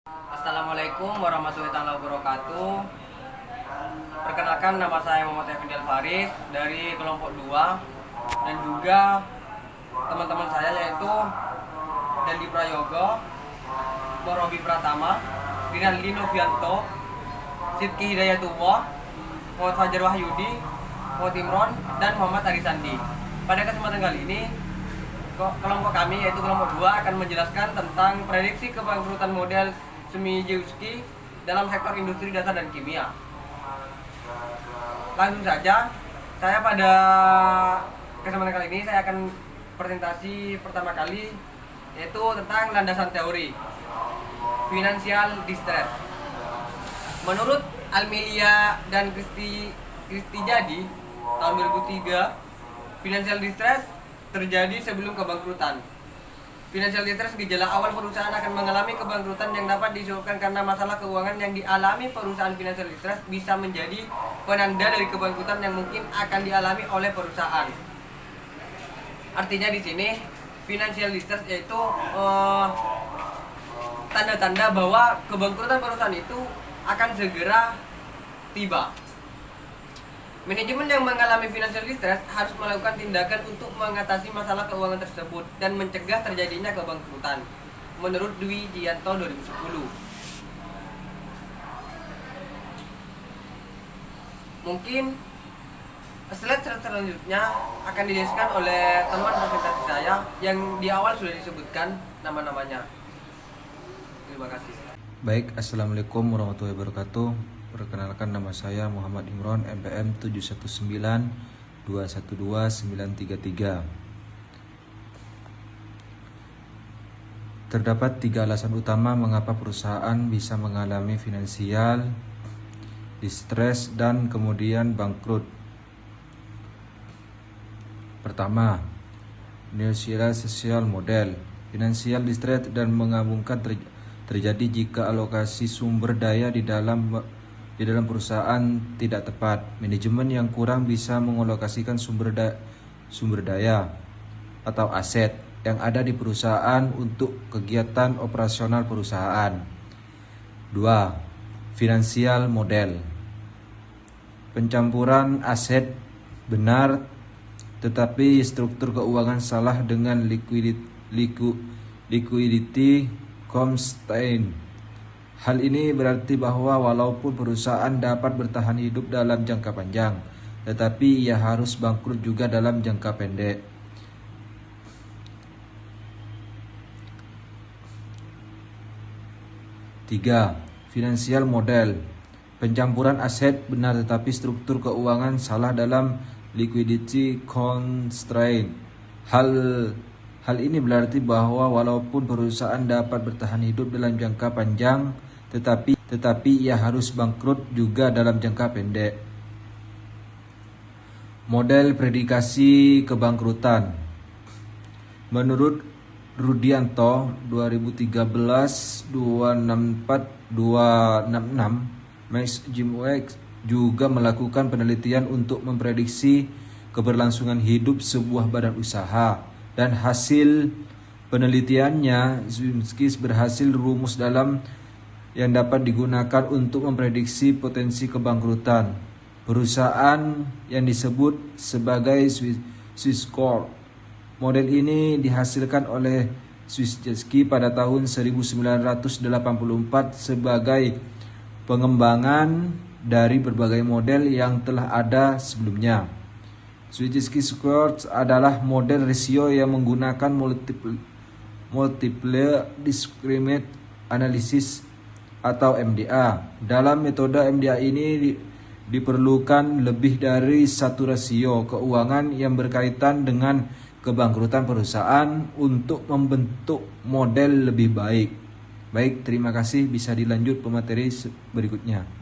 Assalamualaikum warahmatullahi wabarakatuh. Perkenalkan, nama saya Muhammad Effendi Faris dari kelompok 2 dan juga teman-teman saya yaitu Dendi Prayogo, Morobi Pratama, Rinaldi Novianto, Sidki Hidayatullah, Muhammad Fajar Wahyudi, Muhammad Imron, dan Muhammad Arisandi. Pada kesempatan kali ini kelompok kami yaitu kelompok 2 akan menjelaskan tentang prediksi kebangkrutan model Semijewski dalam sektor industri dasar dan kimia. Langsung saja, saya pada kesempatan kali ini saya akan presentasi pertama kali yaitu tentang landasan teori financial distress. Menurut Almelia dan Kristi Jadi tahun 2003, financial distress terjadi sebelum kebangkrutan. Financial distress gejala awal perusahaan akan mengalami kebangkrutan yang dapat disebabkan karena masalah keuangan yang dialami perusahaan. Financial distress bisa menjadi penanda dari kebangkrutan yang mungkin akan dialami oleh perusahaan. Artinya di sini financial distress yaitu tanda-tanda bahwa kebangkrutan perusahaan itu akan segera tiba. Manajemen yang mengalami financial distress harus melakukan tindakan untuk mengatasi masalah keuangan tersebut dan mencegah terjadinya kebangkrutan. Menurut Dwi Jianto 2010. Mungkin slide selanjutnya akan dijelaskan oleh teman presentasi saya yang di awal sudah disebutkan nama-namanya. Terima kasih. Baik, Assalamualaikum warahmatullahi wabarakatuh. Perkenalkan, nama saya Muhammad Imron, NPM 719212933. Terdapat 3 alasan utama mengapa perusahaan bisa mengalami finansial distress dan kemudian bangkrut. Pertama, neosocial model. Financial distress dan mengambungkan terjadi jika alokasi sumber daya di dalam perusahaan tidak tepat. Manajemen yang kurang bisa mengalokasikan sumber daya atau aset yang ada di perusahaan untuk kegiatan operasional perusahaan. 2. Financial model. Pencampuran aset benar tetapi struktur keuangan salah dengan liquidity constraint. Hal ini berarti bahwa walaupun perusahaan dapat bertahan hidup dalam jangka panjang, tetapi ia harus bangkrut juga dalam jangka pendek. Tiga, financial model. Pencampuran aset benar tetapi struktur keuangan salah dalam liquidity constraint. Hal ini berarti bahwa walaupun perusahaan dapat bertahan hidup dalam jangka panjang, tetapi ia harus bangkrut juga dalam jangka pendek. Model prediksi kebangkrutan. Menurut Rudianto 2013-264-266, Max Jimwex juga melakukan penelitian untuk memprediksi keberlangsungan hidup sebuah badan usaha, dan hasil penelitiannya Zimski berhasil rumus dalam yang dapat digunakan untuk memprediksi potensi kebangkrutan perusahaan yang disebut sebagai Swiss Corp. Model ini dihasilkan oleh Zimski pada tahun 1984 sebagai pengembangan dari berbagai model yang telah ada sebelumnya. Zimski Squared adalah model rasio yang menggunakan multiple discriminant analysis atau MDA. Dalam metode MDA ini diperlukan lebih dari satu rasio keuangan yang berkaitan dengan kebangkrutan perusahaan untuk membentuk model lebih baik. Baik, terima kasih. Bisa dilanjut pemateri berikutnya.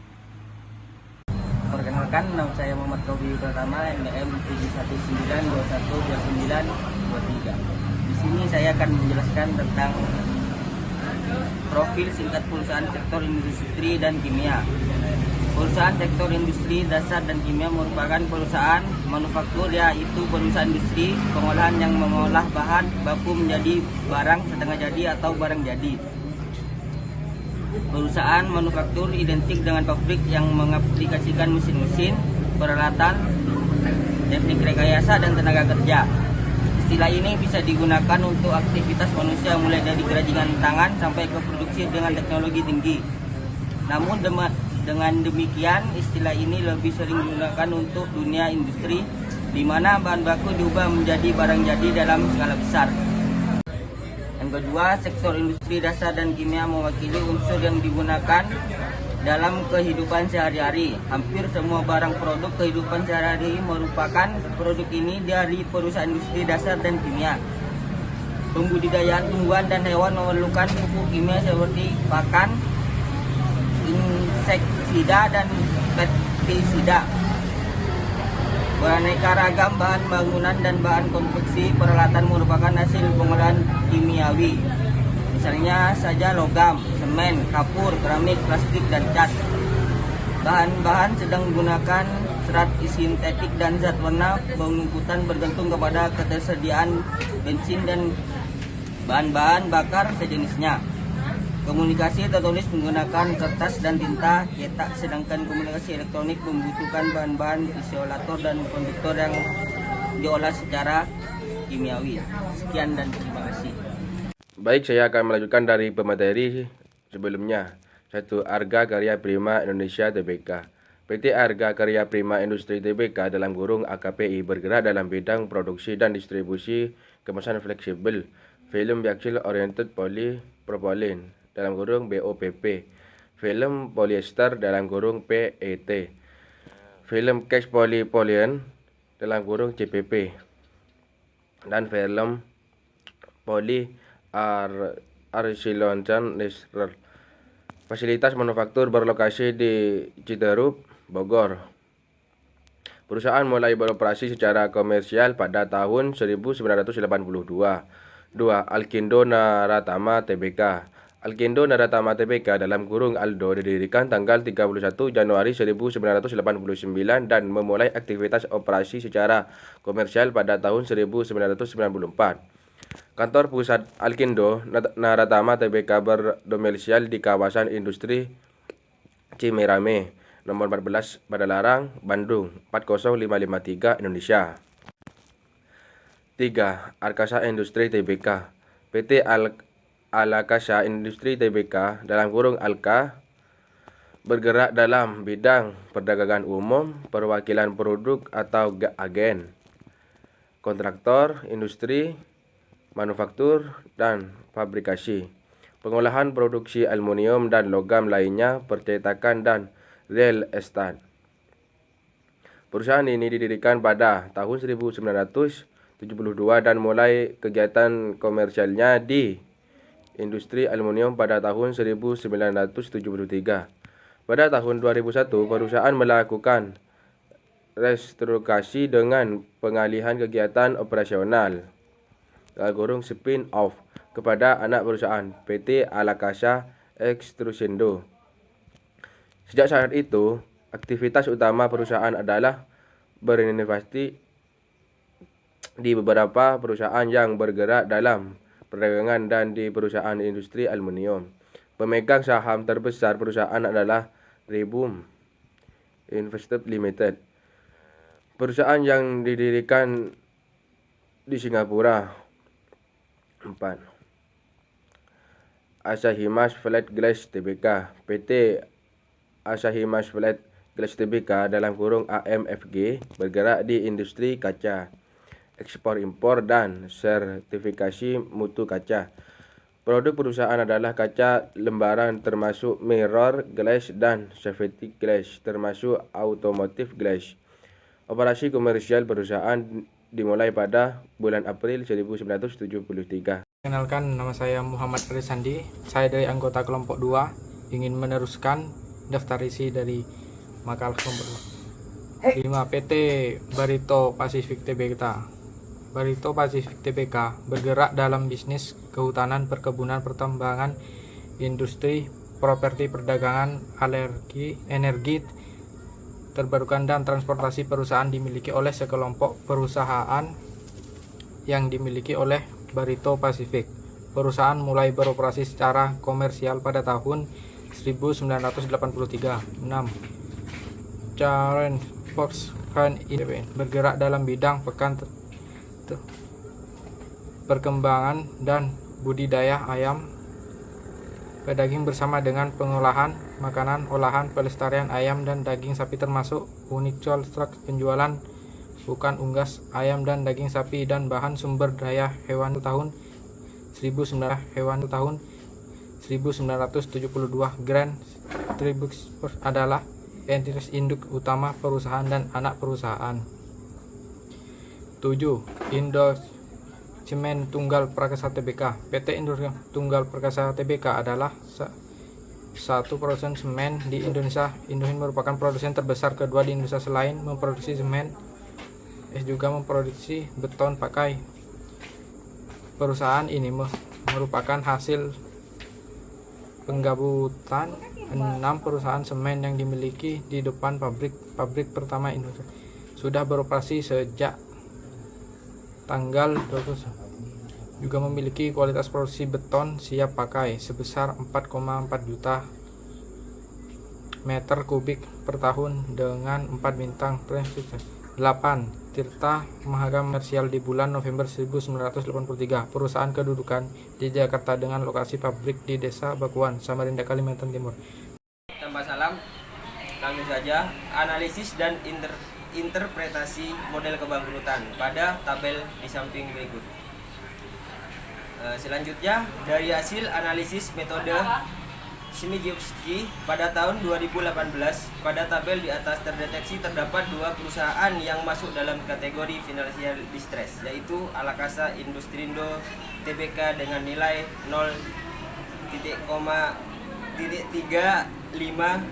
Perkenalkan, nama saya Muhammad Robi Pratama, NPM 719212923. Di sini saya akan menjelaskan tentang profil singkat perusahaan sektor industri dan kimia. Perusahaan sektor industri dasar dan kimia merupakan perusahaan manufaktur, yaitu perusahaan industri pengolahan yang mengolah bahan baku menjadi barang setengah jadi atau barang jadi. Perusahaan manufaktur identik dengan pabrik yang mengaplikasikan mesin-mesin, peralatan, teknik rekayasa, dan tenaga kerja. Istilah ini bisa digunakan untuk aktivitas manusia mulai dari kerajinan tangan sampai ke produksi dengan teknologi tinggi. Namun dengan demikian, istilah ini lebih sering digunakan untuk dunia industri, di mana bahan baku diubah menjadi barang jadi dalam skala besar. Yang kedua, sektor industri dasar dan kimia mewakili unsur yang digunakan dalam kehidupan sehari-hari. Hampir semua barang produk kehidupan sehari-hari merupakan produk ini dari perusahaan industri dasar dan kimia. Pembudidayaan tumbuhan dan hewan memerlukan pupuk kimia seperti pakan, inseksida, dan pestisida. Beraneka ragam bahan bangunan dan bahan konstruksi peralatan merupakan hasil pengolahan kimiawi. Misalnya saja logam, semen, kapur, keramik, plastik, dan cat. Bahan-bahan sedang menggunakan serat sintetik dan zat warna pengukutan bergantung kepada ketersediaan bensin dan bahan-bahan bakar sejenisnya. Komunikasi tertulis menggunakan kertas dan tinta cetak, sedangkan komunikasi elektronik membutuhkan bahan-bahan isolator dan konduktor yang diolah secara kimiawi. Sekian dan terima kasih. Baik, saya akan melanjutkan dari pemateri sebelumnya. 1. Arga Karya Prima Indonesia Tbk. PT Arga Karya Prima Industri Tbk dalam kurung AKPI bergerak dalam bidang produksi dan distribusi kemasan fleksibel, film Biaxial Oriented Polypropylene dalam kurung BOPP, film polyester dalam kurung PET, film Cash Polypolyen dalam kurung CPP, dan film poly arsilonchan Nesrer. Fasilitas manufaktur berlokasi di Citerup, Bogor. Perusahaan mulai beroperasi secara komersial pada tahun 1982. 2. Alkindo Naratama Tbk. Alkindo Naratama Tbk dalam kurung Aldo didirikan tanggal 31 Januari 1989 dan memulai aktivitas operasi secara komersial pada tahun 1994. Kantor pusat Alkindo Naratama Tbk berdomisili di kawasan industri Cimerame, nomor 14 Padalarang, Bandung 40553, Indonesia. 3. Arkasa Industri Tbk. PT Alakasa Industri Tbk dalam kurung Alka bergerak dalam bidang perdagangan umum, perwakilan produk atau agen, kontraktor, industri, manufaktur, dan fabrikasi, pengolahan produksi aluminium dan logam lainnya, percetakan, dan real estate. Perusahaan ini didirikan pada tahun 1972 dan mulai kegiatan komersialnya di industri aluminium pada tahun 1973. Pada tahun 2001, perusahaan melakukan restrukturasi dengan pengalihan kegiatan operasional spin-off kepada anak perusahaan PT Alakasa Extrusindo. Sejak saat itu, aktivitas utama perusahaan adalah berinvestasi di beberapa perusahaan yang bergerak dalam perdagangan dan di perusahaan industri aluminium. Pemegang saham terbesar perusahaan adalah Ribum Investment Limited, perusahaan yang didirikan di Singapura. 4. Asahimas Flat Glass Tbk. PT Asahimas Flat Glass Tbk dalam kurung AMFG bergerak di industri kaca, ekspor impor, dan sertifikasi mutu kaca. Produk perusahaan adalah kaca lembaran termasuk mirror glass dan safety glass termasuk automotive glass. Operasi komersial perusahaan dimulai pada bulan April 1973. Kenalkan, nama saya Muhammad Rizandi. Saya dari anggota kelompok 2 ingin meneruskan daftar isi dari makalah kelompok 2. 5. PT Barito Pacific Tbk. Barito Pacific Tbk bergerak dalam bisnis kehutanan, perkebunan, pertambangan, industri, properti, perdagangan, energi terbarukan, dan transportasi. Perusahaan dimiliki oleh sekelompok perusahaan yang dimiliki oleh Barito Pacific. Perusahaan mulai beroperasi secara komersial pada tahun 1983. 6. Karen Fox bergerak dalam bidang perkembangan dan budidaya ayam pedaging bersama dengan pengolahan makanan olahan, pelestarian ayam dan daging sapi termasuk unicol penjualan bukan unggas ayam dan daging sapi dan bahan sumber daya hewan tahun 1972. Grand Tribux adalah entitas induk utama perusahaan dan anak perusahaan. 7. Indo Semen Tunggal Prakasa Tbk. PT Indo Tunggal Prakasa Tbk adalah satu produsen semen di Indonesia. Indohin merupakan produsen terbesar kedua di Indonesia selain memproduksi semen, juga memproduksi beton pakai. Perusahaan ini merupakan hasil penggabutan 6 perusahaan semen yang dimiliki di depan pabrik pertama Indonesia. Sudah beroperasi sejak tanggal 20. Juga memiliki kualitas produksi beton siap pakai sebesar 4,4 juta meter kubik per tahun dengan 4 bintang. 8. Tirta Mahakam Komersial di bulan November 1983. Perusahaan kedudukan di Jakarta dengan lokasi pabrik di Desa Bakuan, Samarinda, Kalimantan Timur. Tanpa salam, langsung saja analisis dan interpretasi model kebangkrutan pada tabel di samping berikut. Selanjutnya, dari hasil analisis metode Shimijewski pada tahun 2018, pada tabel di atas terdeteksi terdapat 2 perusahaan yang masuk dalam kategori financial distress, yaitu Alakasa Industrindo Tbk dengan nilai 0,35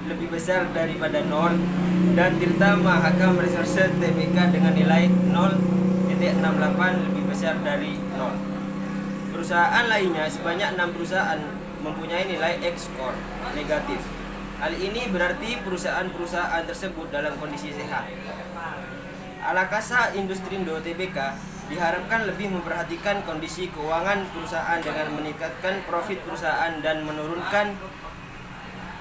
lebih besar daripada 0 dan Tirta Mahakam Resources Tbk dengan nilai 0,68 lebih besar dari 0. Perusahaan lainnya sebanyak 6 perusahaan mempunyai nilai X-score negatif. Hal ini berarti perusahaan-perusahaan tersebut dalam kondisi sehat. Alakasa Industrindo Tbk diharapkan lebih memperhatikan kondisi keuangan perusahaan dengan meningkatkan profit perusahaan dan menurunkan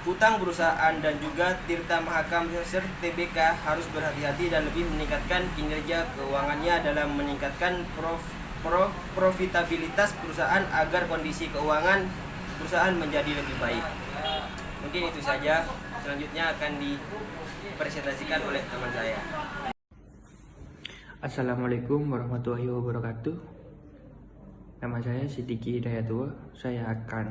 utang perusahaan, dan juga Tirta Mahakam Resources Tbk harus berhati-hati dan lebih meningkatkan kinerja keuangannya dalam meningkatkan profitabilitas perusahaan agar kondisi keuangan perusahaan menjadi lebih baik. Mungkin itu saja. Selanjutnya akan dipresentasikan oleh teman saya. Assalamualaikum warahmatullahi wabarakatuh. Nama saya Sidiki Hidayatullah. Saya akan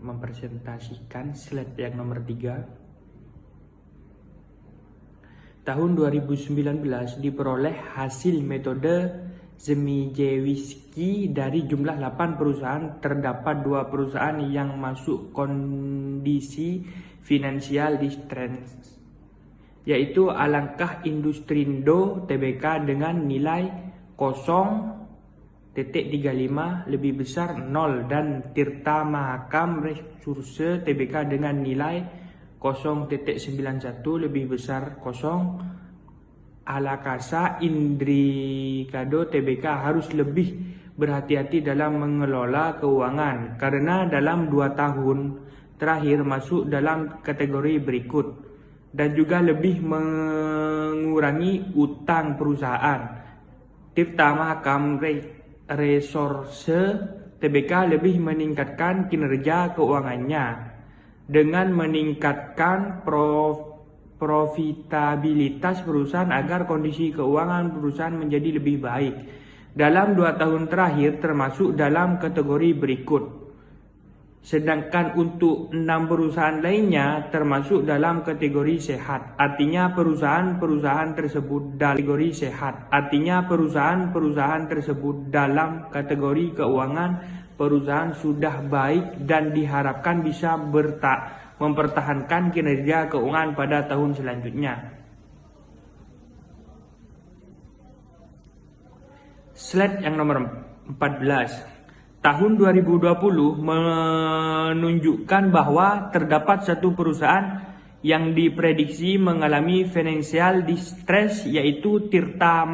mempresentasikan slide yang nomor 3. Tahun 2019 diperoleh hasil metode Shimijewski dari jumlah 8 perusahaan. Terdapat 2 perusahaan yang masuk kondisi finansial distress, yaitu Alakasa Industrindo Tbk dengan nilai 0,35 lebih besar 0 dan Tirta Mahakam Resources Tbk dengan nilai 0,91 lebih besar 0. Alakasa Indrindo Tbk harus lebih berhati-hati dalam mengelola keuangan karena dalam 2 tahun terakhir masuk dalam kategori berikut, dan juga lebih mengurangi utang perusahaan. Tirta Mahakam Resources Tbk lebih meningkatkan kinerja keuangannya dengan meningkatkan profitabilitas perusahaan agar kondisi keuangan perusahaan menjadi lebih baik dalam 2 tahun terakhir termasuk dalam kategori berikut. Sedangkan untuk 6 perusahaan lainnya termasuk dalam kategori sehat. Artinya perusahaan-perusahaan tersebut dalam kategori sehat. Artinya perusahaan-perusahaan tersebut dalam kategori keuangan perusahaan sudah baik dan diharapkan bisa mempertahankan kinerja keuangan pada tahun selanjutnya. Slide yang nomor 14. Tahun 2020 menunjukkan bahwa terdapat 1 perusahaan yang diprediksi mengalami financial distress, yaitu Tirta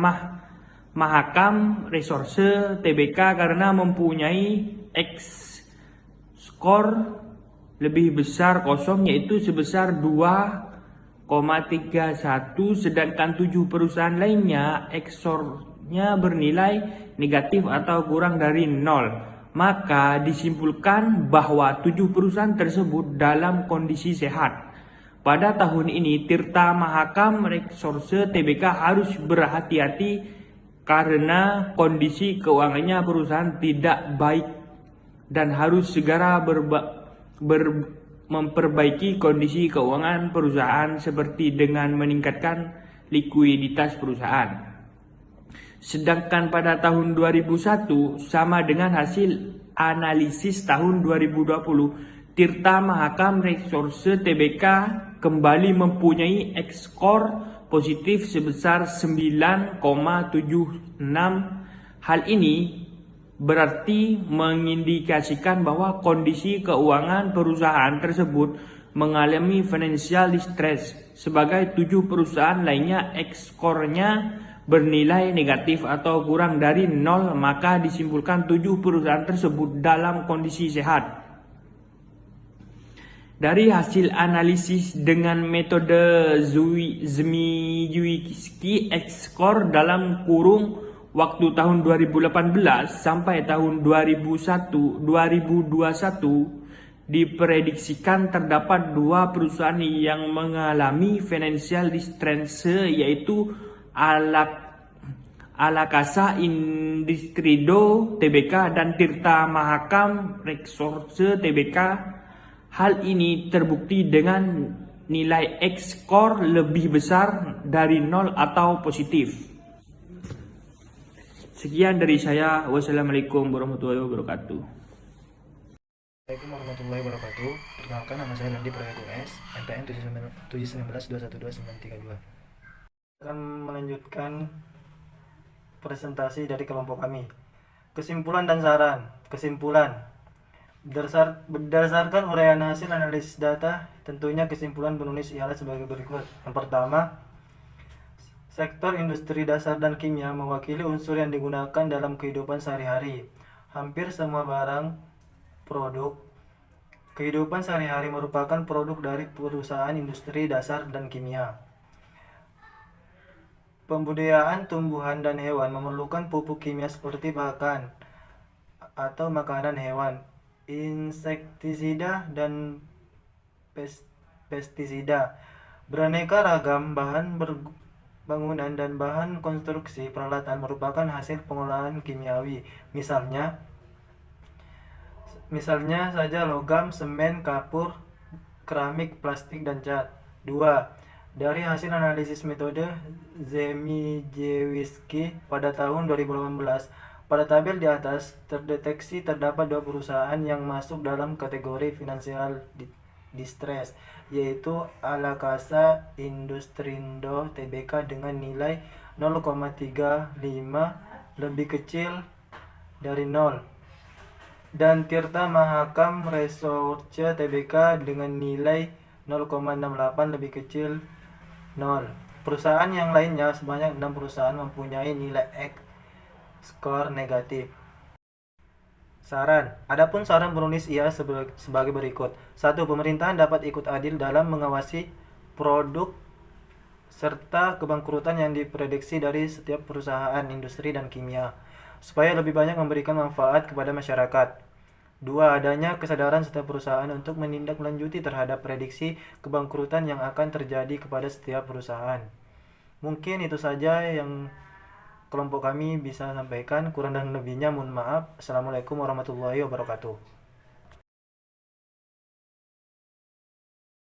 Mahakam Resources Tbk karena mempunyai X-score lebih besar kosong yaitu sebesar 2,31, sedangkan 7 perusahaan lainnya ekspornya bernilai negatif atau kurang dari 0. Maka disimpulkan bahwa 7 perusahaan tersebut dalam kondisi sehat. Pada tahun ini Tirta Mahakam Resorse Tbk harus berhati-hati karena kondisi keuangannya perusahaan tidak baik dan harus segera memperbaiki kondisi keuangan perusahaan seperti dengan meningkatkan likuiditas perusahaan. Sedangkan pada tahun 2001 sama dengan hasil analisis tahun 2020, Tirta Mahakam Resorse Tbk kembali mempunyai ekskor positif sebesar 9,76. Hal ini berarti mengindikasikan bahwa kondisi keuangan perusahaan tersebut mengalami financial distress. Sebagai 7 perusahaan lainnya ekskornya bernilai negatif atau kurang dari 0, maka disimpulkan 7 perusahaan tersebut dalam kondisi sehat. Dari hasil analisis dengan metode Zmijewski, ekskor dalam kurung waktu tahun 2018 sampai tahun 2021 diprediksikan terdapat 2 perusahaan yang mengalami financial distress, yaitu Alakasa Industrido Tbk dan Tirta Mahakam Resorse Tbk. Hal ini terbukti dengan nilai ekskor lebih besar dari 0 atau positif. Sekian dari saya. Wassalamualaikum warahmatullahi wabarakatuh. Assalamualaikum warahmatullahi wabarakatuh. Perkenalkan, nama saya Nandi Prayogo S, NPM 719212932. Akan melanjutkan presentasi dari kelompok kami. Kesimpulan dan saran. Kesimpulan. Berdasarkan uraian hasil analisis data, tentunya kesimpulan penulis ialah sebagai berikut. Yang pertama, sektor industri dasar dan kimia mewakili unsur yang digunakan dalam kehidupan sehari-hari. Hampir semua barang produk kehidupan sehari-hari merupakan produk dari perusahaan industri dasar dan kimia. Pembudidayaan tumbuhan dan hewan memerlukan pupuk kimia seperti pakan atau makanan hewan, insektisida dan pestisida. Beraneka ragam bahan bangunan dan bahan konstruksi peralatan merupakan hasil pengolahan kimiawi. Misalnya saja logam, semen, kapur, keramik, plastik, dan cat. 2. Dari hasil analisis metode Zmijewski pada tahun 2018, pada tabel di atas terdeteksi terdapat 2 perusahaan yang masuk dalam kategori financial distress, yaitu Alakasa Industrindo Tbk dengan nilai 0,35 lebih kecil dari 0, dan Tirta Mahakam Resorse Tbk dengan nilai 0,68 lebih kecil 0. Perusahaan yang lainnya sebanyak 6 perusahaan mempunyai nilai skor negatif. Saran. Adapun saran penulis ia sebagai berikut. 1. Pemerintahan dapat ikut adil dalam mengawasi produk serta kebangkrutan yang diprediksi dari setiap perusahaan industri dan kimia, supaya lebih banyak memberikan manfaat kepada masyarakat. 2. Adanya kesadaran setiap perusahaan untuk menindaklanjuti terhadap prediksi kebangkrutan yang akan terjadi kepada setiap perusahaan. Mungkin itu saja yang kelompok kami bisa sampaikan. Kurang dan lebihnya mohon maaf. Assalamualaikum warahmatullahi wabarakatuh.